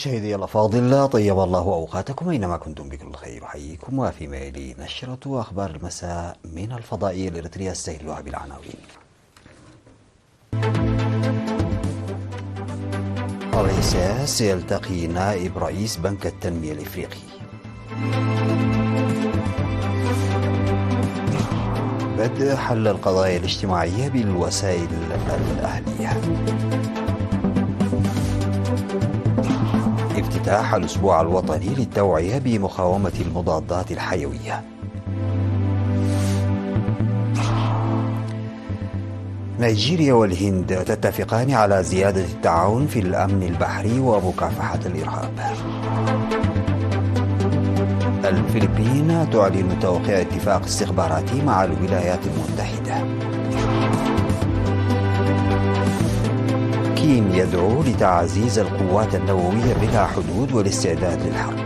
مشاهدي الأفاضل، طيب الله أوقاتكم أينما كنتم بكل خير. أحييكم وفيما يلي نشرة أخبار المساء من الفضائية الإريترية استهلوها بالعناوين. الرئيس يلتقي نائب رئيس بنك التنمية الإفريقي. بدء حل القضايا الاجتماعية بالوسائل الأهلية. افتتاح الأسبوع الوطني للتوعية بمقاومة المضادات الحيوية. نيجيريا والهند تتفقان على زيادة التعاون في الأمن البحري ومكافحة الإرهاب. الفلبين تعلن توقيع اتفاق استخباراتي مع الولايات المتحدة. كيم يدعو لتعزيز القوات النووية بلا حدود والاستعداد للحرب.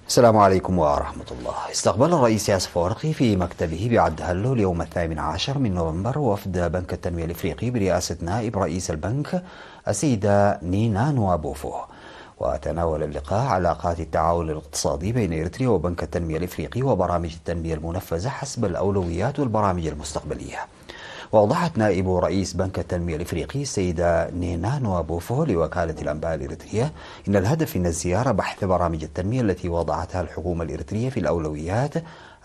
السلام عليكم ورحمة الله. استقبل الرئيس أفورقي في مكتبه بعد هلو اليوم 18 من نوفمبر وفد بنك التنمية الإفريقي برئاسة نائب رئيس البنك السيدة نينا نوابوفو. وتناول اللقاء علاقات التعاون الاقتصادي بين إريتريا وبنك التنمية الإفريقي وبرامج التنمية المنفذة حسب الأولويات والبرامج المستقبلية. وأوضحت نائب رئيس بنك التنمية الإفريقي السيدة نينا نوابوفو لوكالة الأنباء الإريترية إن الهدف من الزيارة بحث برامج التنمية التي وضعتها الحكومة الإريترية في الأولويات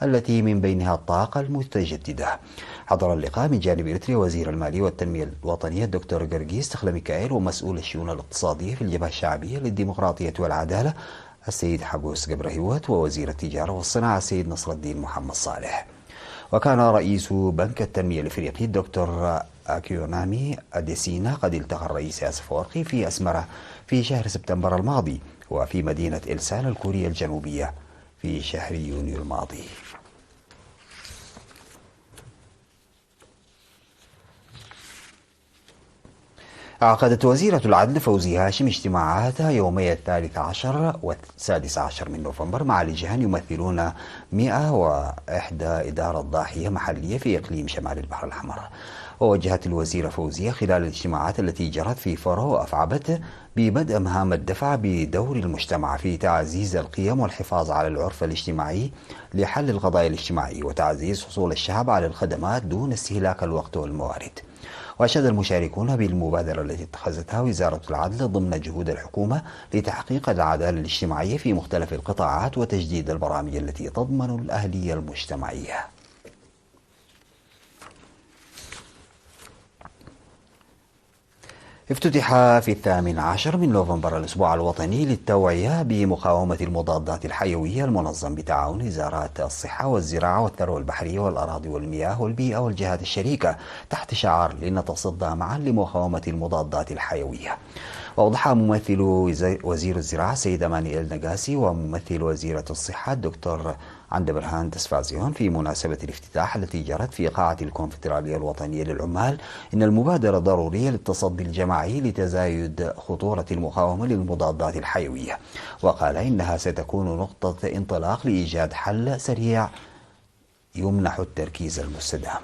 التي من بينها الطاقة المتجددة. حضر اللقاء من جانب إريتريا وزير المالية والتنمية الوطنية الدكتور جرجيس تخلا ميكائيل ومسؤول الشؤون الاقتصادية في الجبهة الشعبية للديمقراطية والعدالة السيد حبوس جبرهيوت ووزير التجارة والصناعة السيد نصر الدين محمد صالح. وكان رئيس بنك التنمية الإفريقي الدكتور أكيونامي أديسينا قد التقى الرئيس أفورقي في أسمرة في شهر سبتمبر الماضي وفي مدينة إلسان الكورية الجنوبية في شهر يونيو الماضي. عقدت وزيرة العدل فوزي هاشم اجتماعاتها يومي 13 و16 من نوفمبر مع لجان يمثلون 101 إدارة ضاحية محلية في إقليم شمال البحر الأحمر. ووجهت الوزيرة فوزية خلال الاجتماعات التي جرت في فرو وأفعبت ببدء مهام الدفع بدور المجتمع في تعزيز القيم والحفاظ على العرف الاجتماعي لحل القضايا الاجتماعية وتعزيز حصول الشعب على الخدمات دون استهلاك الوقت والموارد. وأشاد المشاركون بالمبادرة التي اتخذتها وزارة العدل ضمن جهود الحكومة لتحقيق العدالة الاجتماعية في مختلف القطاعات وتجديد البرامج التي تضمن الأهلية المجتمعية. افتتح في 18 من نوفمبر الأسبوع الوطني للتوعية بمقاومة المضادات الحيوية المنظم بتعاون وزارات الصحة والزراعة والثروة البحرية والأراضي والمياه والبيئة والجهات الشريكة تحت شعار لنتصدى معا لمقاومة المضادات الحيوية. وأوضح ممثل وزير الزراعة السيد مانويل نجاسي وممثل وزيرة الصحة الدكتور عندبرهان تسفازيون في مناسبة الافتتاح التي جرت في قاعة الكونفدرالية الوطنية للعمال إن المبادرة ضرورية للتصدي الجماعي لتزايد خطورة المقاومة للمضادات الحيوية. وقال إنها ستكون نقطة انطلاق لإيجاد حل سريع يمنح التركيز المستدام.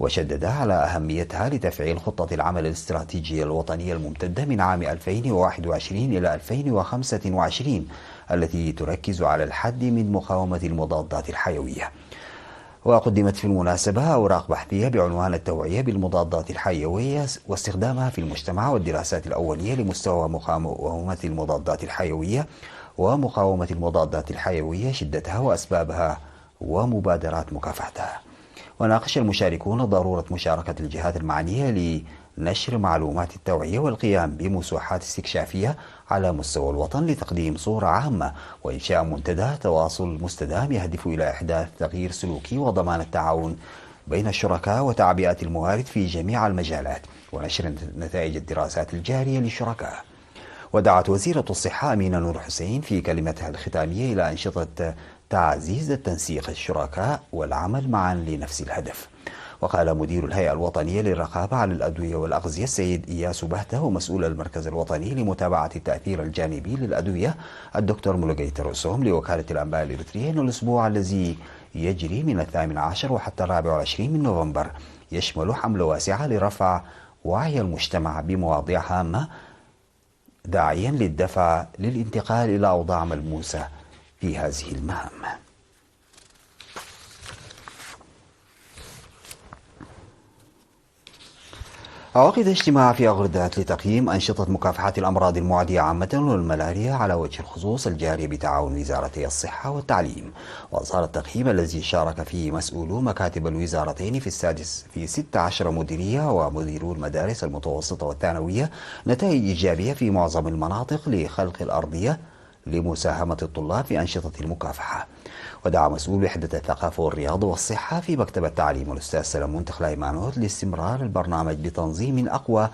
وشدد على أهميتها لتفعيل خطة العمل الاستراتيجية الوطنية الممتدة من عام 2021 إلى 2025 التي تركز على الحد من مقاومة المضادات الحيوية. وقدمت في المناسبة أوراق بحثية بعنوان التوعية بالمضادات الحيوية واستخدامها في المجتمع والدراسات الأولية لمستوى مقاومة المضادات الحيوية ومقاومة المضادات الحيوية شدتها وأسبابها ومبادرات مكافحتها. وناقش المشاركون ضرورة مشاركة الجهات المعنية لنشر معلومات التوعية والقيام بمسوحات استكشافية على مستوى الوطن لتقديم صورة عامة وإنشاء منتدى تواصل مستدام يهدف إلى إحداث تغيير سلوكي وضمان التعاون بين الشركاء وتعبئة الموارد في جميع المجالات ونشر نتائج الدراسات الجارية للشركاء. ودعت وزيرة الصحة أمينة نور حسين في كلمتها الختامية إلى أنشطة تعزيز التنسيق الشركاء والعمل معا لنفس الهدف. وقال مدير الهيئة الوطنية للرقابة على الأدوية والأغذية السيد إياس بهته ومسؤول المركز الوطني لمتابعة التأثير الجانبي للأدوية الدكتور مولوجيت رسوم لوكالة الأنباء الإريترية أن الأسبوع الذي يجري من 18 وحتى 24 من نوفمبر يشمل حملة واسعة لرفع وعي المجتمع بمواضيع هامة، داعيا للدفع للانتقال إلى أوضاع ملموسة في هذه المهام. عقد اجتماع في أغردات لتقييم أنشطة مكافحة الأمراض المعدية عامة والملاريا على وجه الخصوص الجارية بتعاون وزارتي الصحة والتعليم. وأظهر التقييم الذي شارك فيه مسؤولو مكاتب الوزارتين في 16 مديرية ومديرو المدارس المتوسطة والثانوية نتائج إيجابية في معظم المناطق لخلق الأرضية لمساهمة الطلاب في أنشطة المكافحة. ودعا مسؤول وحدة الثقافة والرياضة والصحة في مكتب التعليم الأستاذ سلمون تخلاي مانوت لاستمرار البرنامج بتنظيم أقوى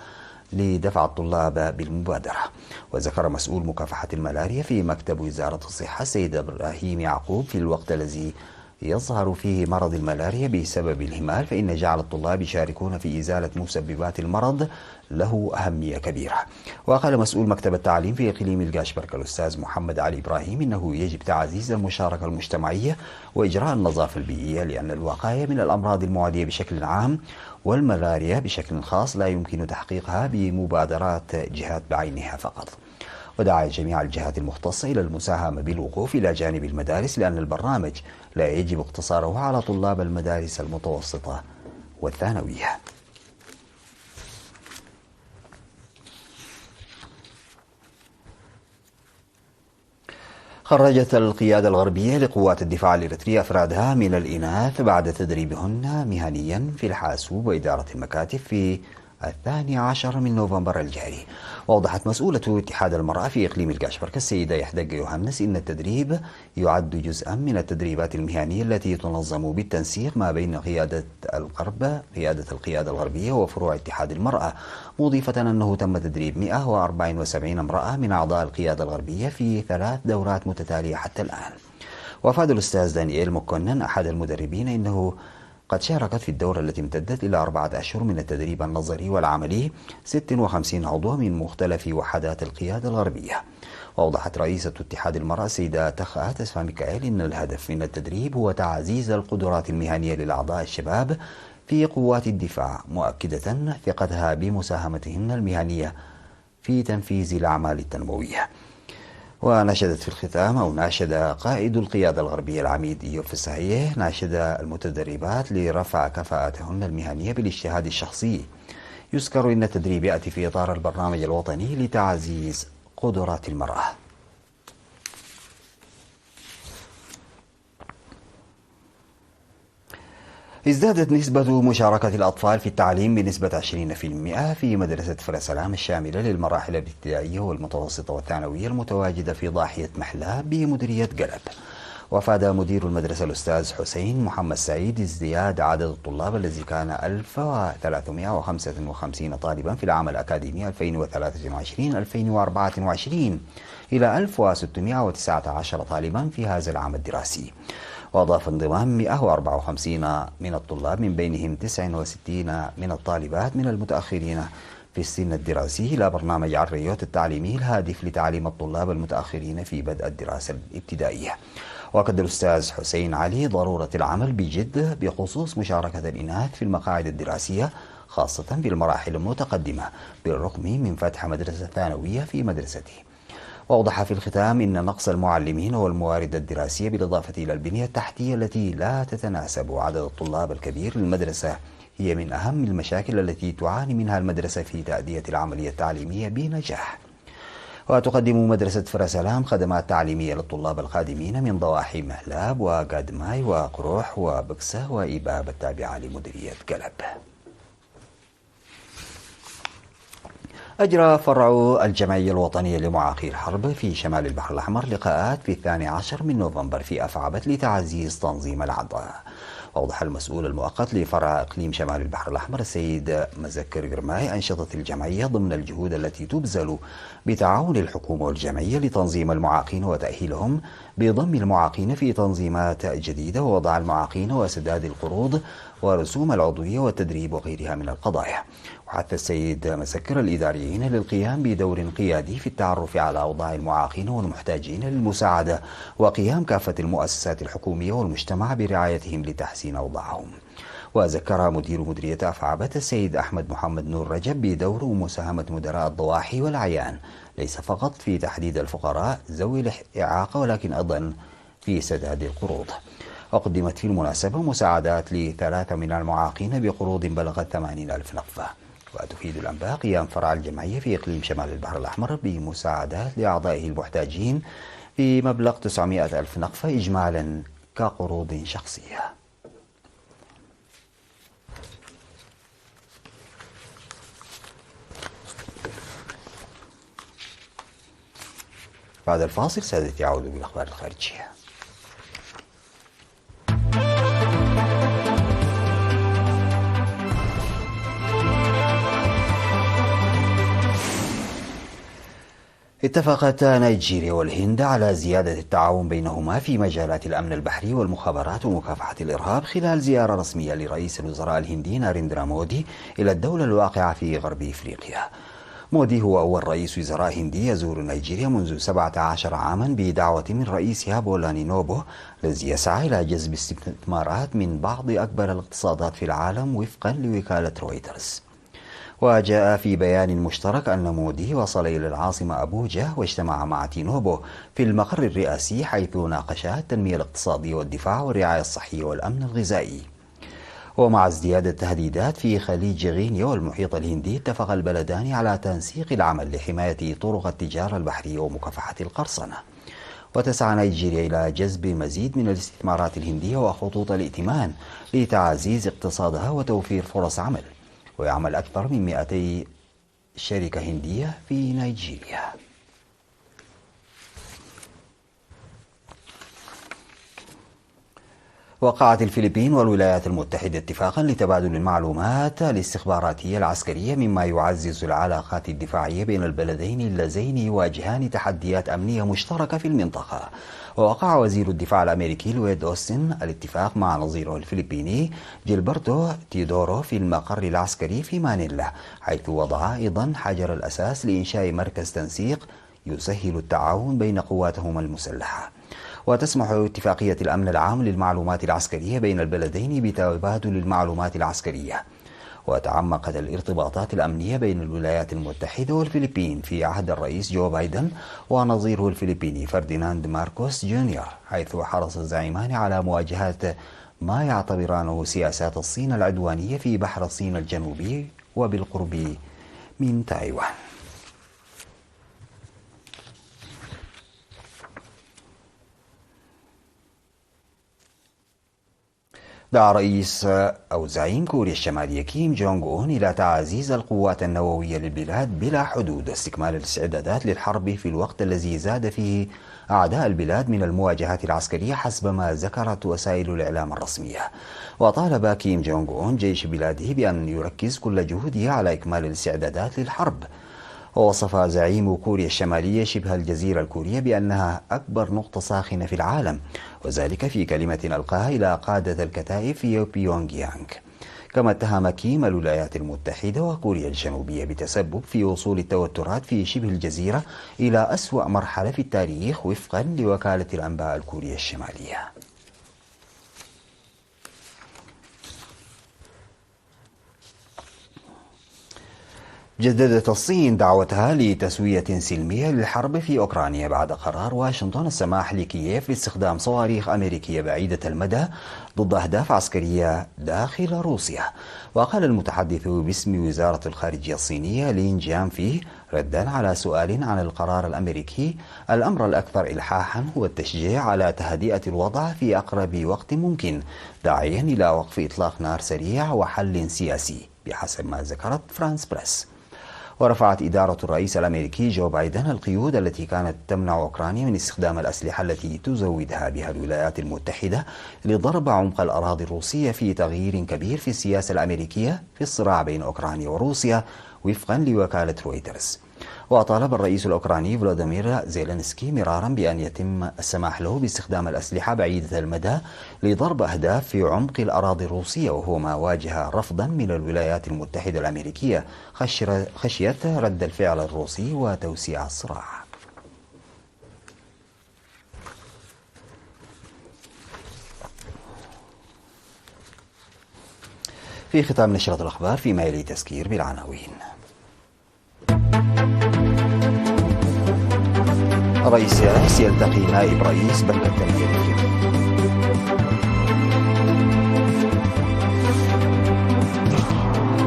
لدفع الطلاب بالمبادرة. وذكر مسؤول مكافحة الملاريا في مكتب وزارة الصحة السيد إبراهيم يعقوب في الوقت الذي يظهر فيه مرض الملاريا بسبب الإهمال فإن جعل الطلاب يشاركون في إزالة مسببات المرض له أهمية كبيرة. وقال مسؤول مكتب التعليم في إقليم القاشبرك الأستاذ محمد علي إبراهيم إنه يجب تعزيز المشاركة المجتمعية وإجراء النظافة البيئية، لأن الوقاية من الأمراض المعدية بشكل عام والملاريا بشكل خاص لا يمكن تحقيقها بمبادرات جهات بعينها فقط. ودعا جميع الجهات المختصة إلى المساهمة بالوقوف إلى جانب المدارس، لأن البرنامج لا يجب اقتصاره على طلاب المدارس المتوسطة والثانوية. خرجت القيادة الغربية لقوات الدفاع الإريتري أفرادها من الإناث بعد تدريبهن مهنيا في الحاسوب وإدارة المكاتب في 12 من نوفمبر الجاري. وأوضحت مسؤولة اتحاد المرأة في إقليم القاشبرك السيدة يحدق يوهنس إن التدريب يعد جزءا من التدريبات المهنية التي تنظم بالتنسيق ما بين قيادة القيادة الغربية وفروع اتحاد المرأة، مضيفة أنه تم تدريب 174 امرأة من أعضاء القيادة الغربية في 3 دورات متتالية حتى الآن. وأفاد الأستاذ دانييل مكونن أحد المدربين إنه قد شاركت في الدورة التي امتدت إلى 4 أشهر من التدريب النظري والعملي 56 عضو من مختلف وحدات القيادة الغربية. وأوضحت رئيسة اتحاد المرأة السيدة تخا تسفى ميكائيل إن الهدف من التدريب هو تعزيز القدرات المهنية للأعضاء الشباب في قوات الدفاع، مؤكدة ثقتها بمساهمتهن المهنية في تنفيذ الأعمال التنموية. وناشدت في الختام ناشد قائد القيادة الغربية العميد إيوب فساحية ناشد المتدربات لرفع كفاءتهن المهنية بالاجتهاد الشخصي. يذكر أن التدريب يأتي في إطار البرنامج الوطني لتعزيز قدرات المرأة. ازدادت نسبة مشاركة الأطفال في التعليم بنسبة 20% في مدرسة فرسلام الشاملة للمراحل الابتدائية والمتوسطة والثانوية المتواجدة في ضاحية محلاب بمديرية قلب. وأفاد مدير المدرسة الأستاذ حسين محمد سعيد ازدياد عدد الطلاب الذي كان 1355 طالبا في العام الأكاديمي 2023-2024 إلى 1619 طالبا في هذا العام الدراسي. وأضاف انضمام 154 من الطلاب من بينهم 69 من الطالبات من المتأخرين في السن الدراسي إلى برنامج عريوت التعليمي الهادف لتعليم الطلاب المتأخرين في بدء الدراسة الابتدائية. وأكد الأستاذ حسين علي ضرورة العمل بجد بخصوص مشاركة الإناث في المقاعد الدراسية خاصة في المراحل المتقدمة، بالرغم من فتح مدرسة ثانوية في مدرسته. وأوضح في الختام أن نقص المعلمين والموارد الدراسية بالإضافة إلى البنية التحتية التي لا تتناسب عدد الطلاب الكبير للمدرسة هي من أهم المشاكل التي تعاني منها المدرسة في تأدية العملية التعليمية بنجاح. وتقدم مدرسة فرسلام خدمات تعليمية للطلاب القادمين من ضواحي مهلاب وقادماي وقروح وبكسة وإباب التابعة لمديرية قلب. أجرى فرع الجمعية الوطنية لمعاقي الحرب في شمال البحر الأحمر لقاءات في 12 من نوفمبر في أفعبت لتعزيز تنظيم العطاء. أوضح المسؤول المؤقت لفرع إقليم شمال البحر الأحمر السيد مزكر قرماي أنشطة الجمعية ضمن الجهود التي تبذل بتعاون الحكومة والجمعية لتنظيم المعاقين وتأهيلهم بضم المعاقين في تنظيمات جديدة ووضع المعاقين وسداد القروض ورسوم العضوية والتدريب وغيرها من القضايا. وحث السيد مسكر الإداريين للقيام بدور قيادي في التعرف على أوضاع المعاقين والمحتاجين للمساعدة وقيام كافة المؤسسات الحكومية والمجتمع برعايتهم لتحسين أوضاعهم. وذكر مدير مديرية أفعبت السيد أحمد محمد نور رجب بدور ومساهمة مدراء الضواحي والأعيان ليس فقط في تحديد الفقراء ذوي الإعاقة ولكن أيضا في سداد القروض. وقدمت في المناسبة مساعدات ل3 من المعاقين بقروض بلغت 80,000 نقفة. وتفيد الأنباء قيام فرع الجمعية في إقليم شمال البحر الأحمر بمساعدات لأعضائه المحتاجين بمبلغ 900,000 نقفة إجمالا كقروض شخصية. بعد الفاصل سادتي أعود بالأخبار الخارجية. اتفقت نيجيريا والهند على زيادة التعاون بينهما في مجالات الأمن البحري والمخابرات ومكافحة الإرهاب خلال زيارة رسمية لرئيس الوزراء الهندي ناريندرا مودي إلى الدولة الواقعة في غرب إفريقيا. مودي هو أول رئيس وزراء هندي يزور نيجيريا منذ 17 عاما بدعوة من رئيسها بولاني نوبو، الذي يسعى إلى جذب استثمارات من بعض أكبر الاقتصادات في العالم وفقا لوكالة رويترز. وجاء في بيان مشترك أن مودي وصل إلى العاصمة أبوجا واجتمع مع تينوبو في المقر الرئاسي، حيث ناقشا التنمية الاقتصادية والدفاع والرعاية الصحية والأمن الغذائي. ومع ازدياد التهديدات في خليج غينيا والمحيط الهندي، اتفق البلدان على تنسيق العمل لحماية طرق التجارة البحرية ومكافحة القرصنة. وتسعى نيجيريا إلى جذب مزيد من الاستثمارات الهندية وخطوط الائتمان لتعزيز اقتصادها وتوفير فرص عمل. ويعمل أكثر من 200 شركة هندية في نيجيريا. وقعت الفلبين والولايات المتحدة اتفاقا لتبادل المعلومات الاستخباراتية العسكرية، مما يعزز العلاقات الدفاعية بين البلدين اللذين يواجهان تحديات أمنية مشتركة في المنطقة. ووقع وزير الدفاع الأمريكي لويد أوستن الاتفاق مع نظيره الفلبيني جيلبرتو تيودورو في المقر العسكري في مانيلا، حيث وضع أيضا حجر الأساس لإنشاء مركز تنسيق يسهل التعاون بين قواتهما المسلحة. وتسمح اتفاقية الأمن العام للمعلومات العسكرية بين البلدين بتبادل المعلومات العسكرية. وتعمقت الارتباطات الأمنية بين الولايات المتحدة والفلبين في عهد الرئيس جو بايدن ونظيره الفلبيني فرديناند ماركوس جونيور، حيث حرص الزعيمان على مواجهة ما يعتبرانه سياسات الصين العدوانية في بحر الصين الجنوبي وبالقرب من تايوان. دعا رئيس أو زعيم كوريا الشمالية كيم جونغ أون إلى تعزيز القوات النووية للبلاد بلا حدود واستكمال الاستعدادات للحرب في الوقت الذي زاد فيه أعداء البلاد من المواجهات العسكرية حسب ما ذكرت وسائل الإعلام الرسمية. وطالب كيم جونغ أون جيش بلاده بأن يركز كل جهوده على إكمال الاستعدادات للحرب. ووصف زعيم كوريا الشمالية شبه الجزيرة الكورية بأنها أكبر نقطة ساخنة في العالم، وذلك في كلمة ألقاها إلى قادة الكتائب في بيونغ يانغ. كما اتهم كيم الولايات المتحدة وكوريا الجنوبية بتسبب في وصول التوترات في شبه الجزيرة إلى أسوأ مرحلة في التاريخ وفقا لوكالة الأنباء الكورية الشمالية. جددت الصين دعوتها لتسوية سلمية للحرب في أوكرانيا بعد قرار واشنطن السماح لكييف باستخدام صواريخ أمريكية بعيدة المدى ضد أهداف عسكرية داخل روسيا. وقال المتحدث باسم وزارة الخارجية الصينية لين جيانفي ردا على سؤال عن القرار الأمريكي: الأمر الأكثر إلحاحا هو التشجيع على تهدئة الوضع في أقرب وقت ممكن، داعيا إلى وقف إطلاق نار سريع وحل سياسي بحسب ما ذكرت فرانس بريس. ورفعت إدارة الرئيس الأمريكي جو بايدن القيود التي كانت تمنع أوكرانيا من استخدام الأسلحة التي تزودها بها الولايات المتحدة لضرب عمق الأراضي الروسية في تغيير كبير في السياسة الأمريكية في الصراع بين أوكرانيا وروسيا وفقا لوكالة رويترز. وطالب الرئيس الأوكراني فلاديمير زيلينسكي مرارا بأن يتم السماح له باستخدام الأسلحة بعيدة المدى لضرب أهداف في عمق الأراضي الروسية، وهو ما واجه رفضا من الولايات المتحدة الأمريكية خشية رد الفعل الروسي وتوسيع الصراع. في ختام نشرة الأخبار فيما يلي تذكير بالعناوين. رئيس ياس يلتقي نائب رئيس بنك التنمية الإفريقي.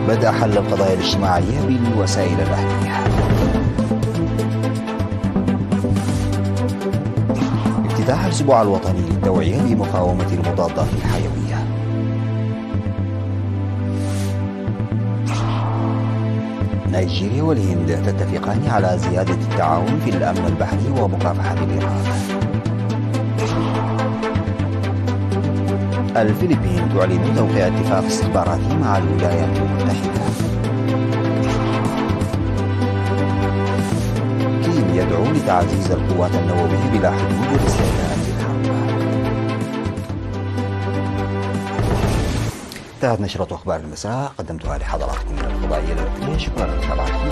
بدأ حل القضايا الاجتماعية بالوسائل الأهلية. افتتاح الأسبوع الوطني للتوعية بمقاومة المضادات الحيوية. نيجيريا والهند تتفقان على زيادة التعاون في الأمن البحري ومكافحة الإرهاب. الفلبين تعلن توقيع اتفاق استخباراتي مع الولايات المتحدة. كيم يدعو لتعزيز القوات النووية بلا حدود والاستعداد للحرب. انتهت نشرة أخبار المساء، قدمتها لحضراتكم من الفضائية الأمريكية. شكرا لمتابعتكم.